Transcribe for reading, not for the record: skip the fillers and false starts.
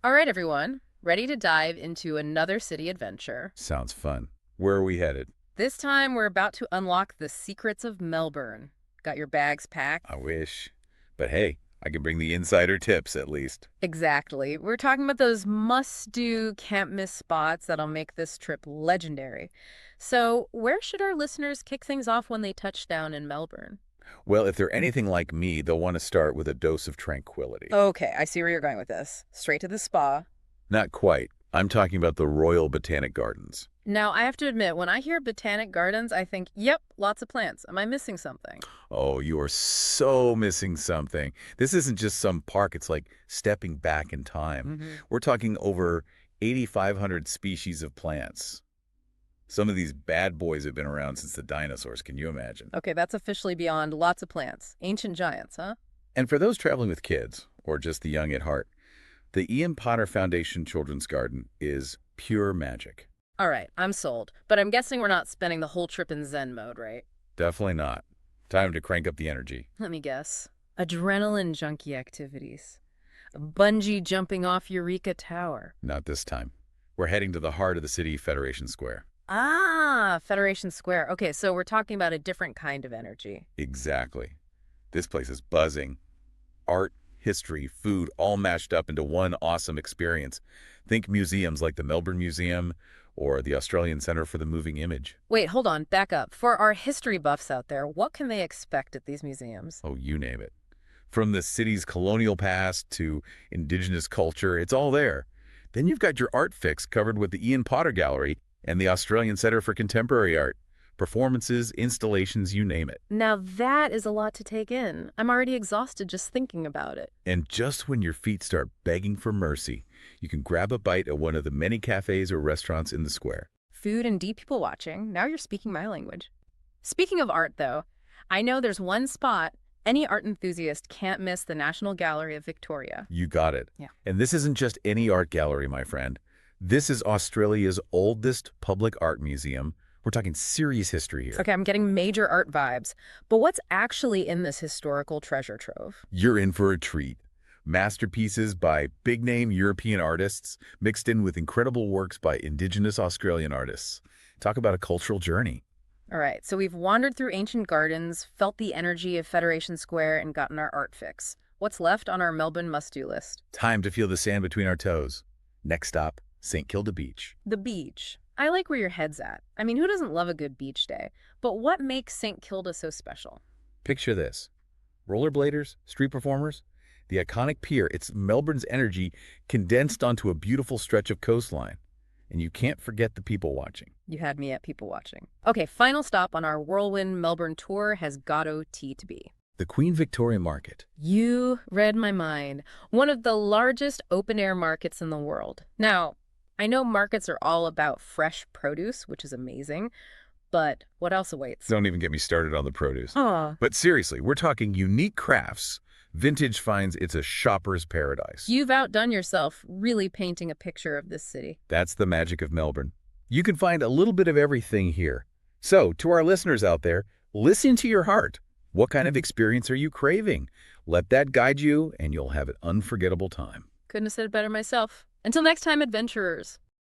All right, everyone. Ready to dive into another city adventure. Sounds fun. Where are we headed? This time, we're about to unlock the secrets of Melbourne. Got your bags packed? I wish. But hey, I can bring the insider tips at least. Exactly. We're talking about those must-do, can't-miss spots that'll make this trip legendary. So, where should our listeners kick things off when they touch down in Melbourne? Well, if they're anything like me, they'll want to start with a dose of tranquility. Okay, I see where you're going with this. Straight to the spa. Not quite. I'm talking about the Royal Botanic Gardens. Now, I have to admit, when I hear Botanic Gardens, I think, yep, lots of plants. Am I missing something? Oh, you are so missing something. This isn't just some park, it's like stepping back in time. We're talking over 8,500 species of plants. Some of these bad boys have been around since the dinosaurs, can you imagine? Okay, that's officially beyond lots of plants. Ancient giants, huh? And for those traveling with kids, or just the young at heart, the Ian Potter Foundation Children's Garden is pure magic. All right, I'm sold. But I'm guessing we're not spending the whole trip in Zen mode, right? Definitely not. Time to crank up the energy. Let me guess. Adrenaline junkie activities. Bungee jumping off Eureka Tower. Not this time. We're heading to the heart of the city, Federation Square. Ah, Federation Square. Okay, so we're talking about a different kind of energy. Exactly. This place is buzzing. Art, history, food, all mashed up into one awesome experience. Think museums like the Melbourne Museum or the Australian Centre for the Moving Image. Wait, hold on, back up. For our history buffs out there, what can they expect at these museums? Oh, you name it. From the city's colonial past to indigenous culture, it's all there. Then you've got your art fix covered with the Ian Potter Gallery and the Australian Centre for Contemporary Art. Performances, installations, you name it. Now that is a lot to take in. I'm already exhausted just thinking about it. And just when your feet start begging for mercy, you can grab a bite at one of the many cafes or restaurants in the square. Food and deep people watching. Now you're speaking my language. Speaking of art, though, I know there's one spot any art enthusiast can't miss: the National Gallery of Victoria. You got it. Yeah. And this isn't just any art gallery, my friend. This is Australia's oldest public art museum. We're talking serious history here. Okay, I'm getting major art vibes. But what's actually in this historical treasure trove? You're in for a treat. Masterpieces by big-name European artists mixed in with incredible works by Indigenous Australian artists. Talk about a cultural journey. All right, so we've wandered through ancient gardens, felt the energy of Federation Square, and gotten our art fix. What's left on our Melbourne must-do list? Time to feel the sand between our toes. Next stop, St. Kilda Beach. The beach. I like where your head's at. I mean, who doesn't love a good beach day? But what makes St. Kilda so special? Picture this. Rollerbladers, street performers, the iconic pier, it's Melbourne's energy condensed onto a beautiful stretch of coastline. And you can't forget the people watching. You had me at people watching. Okay, final stop on our whirlwind Melbourne tour has got to be The Queen Victoria Market. You read my mind. One of the largest open-air markets in the world. Now, I know markets are all about fresh produce, which is amazing, but what else awaits? Don't even get me started on the produce. Aw, But seriously, we're talking unique crafts, vintage finds. It's a shopper's paradise. you've outdone yourself really painting a picture of this city. That's the magic of Melbourne. You can find a little bit of everything here. So, to our listeners out there, listen to your heart. What kind of experience are you craving? Let that guide you, and you'll have an unforgettable time. Couldn't have said it better myself. Until next time, adventurers.